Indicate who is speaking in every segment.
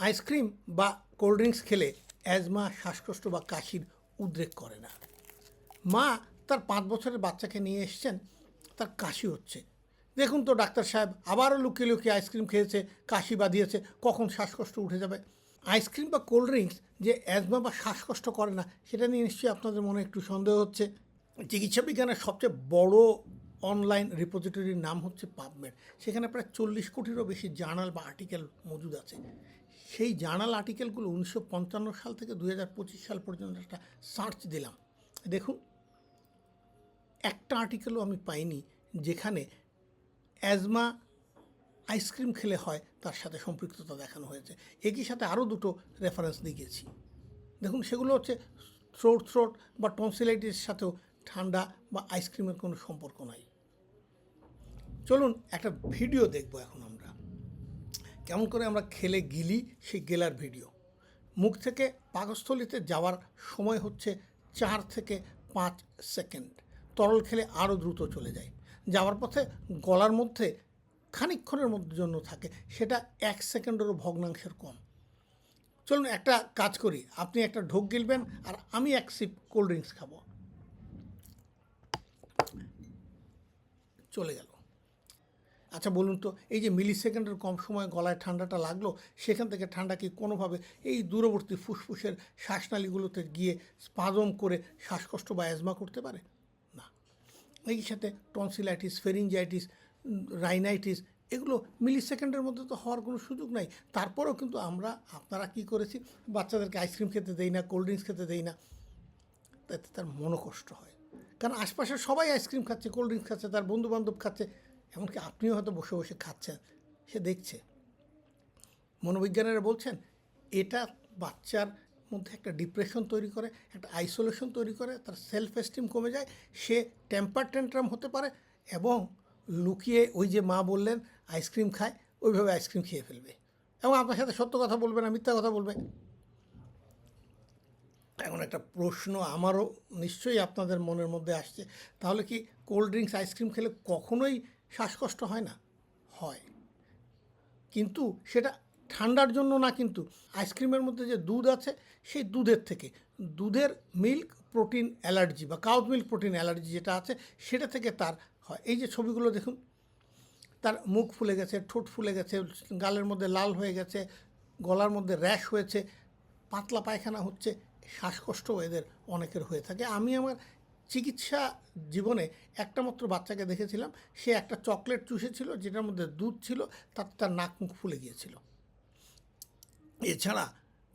Speaker 1: Ice cream বা cold drinks খেলে asthma, শ্বাসকষ্ট বা কাশির উদ্রেক করে না। মা তার 5 বছরের বাচ্চাকে নিয়ে এসছেন, তার কাশি হচ্ছে। দেখুন তো ডাক্তার সাহেব, আবারও লুকিয়ে লুকিয়ে আইসক্রিম খেয়েছে, কাশি বাঁধিয়েছে, কখন শ্বাসকষ্ট উঠে যাবে। আইসক্রিম বা কোল্ড ড্রিঙ্কস যে অ্যাজমা বা শ্বাসকষ্ট করে না, সেটা নিয়ে নিশ্চয়ই আপনাদের মনে একটু সন্দেহ হচ্ছে। চিকিৎসা বিজ্ঞানের সবচেয়ে বড় অনলাইন রিপোজিটরির নাম হচ্ছে পাবমেড। সেখানে প্রায় 40 কোটিরও বেশি জার্নাল বা আর্টিকেল মজুদ আছে। সেই জার্নাল আর্টিকেলগুলো 1955 সাল থেকে 2025 সাল পর্যন্ত একটা সার্চ দিলাম, দেখুন একটা আর্টিকেলও আমি পাইনি যেখানে অ্যাজমা আইসক্রিম খেলে হয় তার সাথে সম্পৃক্ততা দেখানো হয়েছে। একই সাথে আরও দুটো রেফারেন্স দিয়েছি, দেখুন সেগুলো হচ্ছে থ্রোট বা টনসিলাইটিসের সাথেও ঠান্ডা বা আইসক্রিমের কোনো সম্পর্ক নাই। চলুন একটা ভিডিও দেখব এখন আমরা, কেমন করে আমরা খেলে গিলি সেই গেলার ভিডিও। মুখ থেকে পাকস্থলিতে যাওয়ার সময় হচ্ছে 4 থেকে 5 সেকেন্ড। তরল খেলে আরও দ্রুত চলে যায়। যাওয়ার পথে গলার মধ্যে খানিকক্ষণের মধ্যে জন্য থাকে, সেটা 1 সেকেন্ডেরও ভগ্নাংশের কম। চলুন একটা কাজ করি, আপনি একটা ঢোক গিলবেন আর আমি এক সিপ কোল্ড ড্রিঙ্কস খাবো। চলে গেল। আচ্ছা বলুন তো, এই যে মিলি সেকেন্ডের কম সময়ে গলায় ঠান্ডাটা লাগলো, সেখান থেকে ঠান্ডা কি কোনোভাবে এই দূরবর্তী ফুসফুসের শ্বাসনালীগুলোতে গিয়ে স্পাজম করে শ্বাসকষ্ট বা অ্যাজমা করতে পারে? না। এই সাথে টনসিলাইটিস, ফেরিঞ্জাইটিস, রাইনাইটিস, এগুলো মিলি সেকেন্ডের মধ্যে তো হওয়ার কোনো সুযোগ নাই। তারপরেও কিন্তু আপনারা কি করেছি, বাচ্চাদেরকে আইসক্রিম খেতে দেই না, কোল্ড ড্রিঙ্কস খেতে দেই না, তাতে তার মনোকষ্ট হয়। কারণ আশপাশের সবাই আইসক্রিম খাচ্ছে, কোল্ড ড্রিঙ্কস খাচ্ছে, তার বন্ধুবান্ধব খাচ্ছে, এমনকি আপনিও হয়তো বসে বসে খাচ্ছেন, সে দেখছে। মনোবিজ্ঞানীরা বলছেন এটা বাচ্চার মধ্যে একটা ডিপ্রেশন তৈরি করে, একটা আইসোলেশন তৈরি করে, তার সেলফ এস্টিম কমে যায়, সে টেম্পার ট্যান্ট্রাম হতে পারে এবং লুকিয়ে ওই যে মা বললেন আইসক্রিম খায়, ওইভাবে আইসক্রিম খেয়ে ফেলবে এবং আপনার সাথে সত্য কথা বলবে না, মিথ্যা কথা বলবে। এখন একটা প্রশ্ন আমারও নিশ্চয়ই আপনাদের মনের মধ্যে আসছে, তাহলে কি কোল্ড ড্রিঙ্কস, আইসক্রিম খেলে কখনোই শ্বাসকষ্ট হয় না? হয়, কিন্তু সেটা ঠান্ডার জন্য না। কিন্তু আইসক্রিমের মধ্যে যে দুধ আছে, সেই দুধের থেকে, দুধের মিল্ক প্রোটিন অ্যালার্জি বা কাউজ মিল্ক প্রোটিন অ্যালার্জি যেটা আছে, সেটা থেকে তার হয়। এই যে ছবিগুলো দেখুন, তার মুখ ফুলে গেছে, ঠোঁট ফুলে গেছে, গালের মধ্যে লাল হয়ে গেছে, গলার মধ্যে র্যাশ হয়েছে, পাতলা পায়খানা হচ্ছে। শ্বাসকষ্ট এদের অনেকের হয়ে থাকে। আমি আমার চিকিৎসা জীবনে একটা মাত্র বাচ্চাকে দেখেছিলাম, সে একটা চকলেট চুষেছিল যেটার মধ্যে দুধ ছিল, তার নাক মুখ ফুলে গিয়েছিল। এছাড়া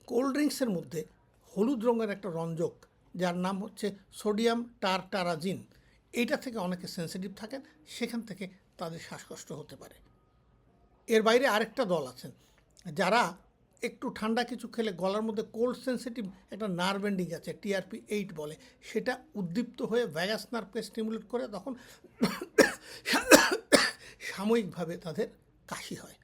Speaker 1: কোল্ড ড্রিঙ্কসের মধ্যে হলুদ রঙের একটা রঞ্জক, যার নাম হচ্ছে সোডিয়াম টারটারাজিন, এইটা থেকে অনেকে সেন্সিটিভ থাকেন, সেখান থেকে তাদের শ্বাসকষ্ট হতে পারে। এর বাইরে আরেকটা দল আছেন যারা একটু ঠান্ডা কিছু খেলে গলার মধ্যে কোল্ড সেন্সিটিভ একটা নার্ভ এন্ডিং আছে, TRP8 বলে, সেটা উদ্দীপ্ত হয়ে ভ্যাগাস নার্ভকে স্টিমুলেট করে, তখন সাময়িকভাবে তাদের কাশি হয়।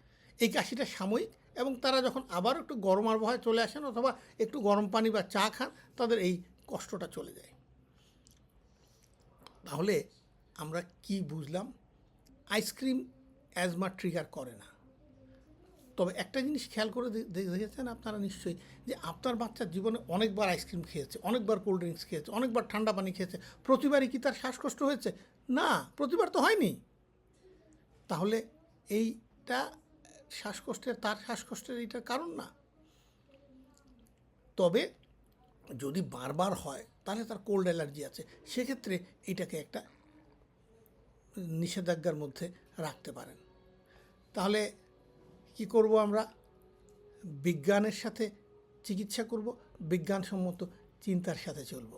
Speaker 1: এই কাশিটা সাময়িক, এবং তারা যখন আবার একটু গরম আবহাওয়ায় চলে আসেন অথবা একটু গরম পানি বা চা খান, তাদের এই কষ্টটা চলে যায়। তাহলে আমরা কি বুঝলাম? আইসক্রিম অ্যাজমা ট্রিগার করে না। তবে একটা জিনিস খেয়াল করে দেখেছেন আপনারা নিশ্চয়ই, যে আপনার বাচ্চার জীবনে অনেকবার আইসক্রিম খেয়েছে, অনেকবার কোল্ড ড্রিঙ্কস খেয়েছে, অনেকবার ঠান্ডা পানি খেয়েছে, প্রতিবারই কি তার শ্বাসকষ্ট হয়েছে? না, প্রতিবার তো হয়নি। তাহলে এইটা তার শ্বাসকষ্টের এইটার কারণ না। তবে যদি বারবার হয় তাহলে তার কোল্ড অ্যালার্জি আছে, সেক্ষেত্রে এইটাকে একটা নিষেধাজ্ঞার মধ্যে রাখতে পারেন। তাহলে কি করব আমরা? বিজ্ঞানের সাথে চিকিৎসা করব, বিজ্ঞানসম্মত চিন্তার সাথে চলব।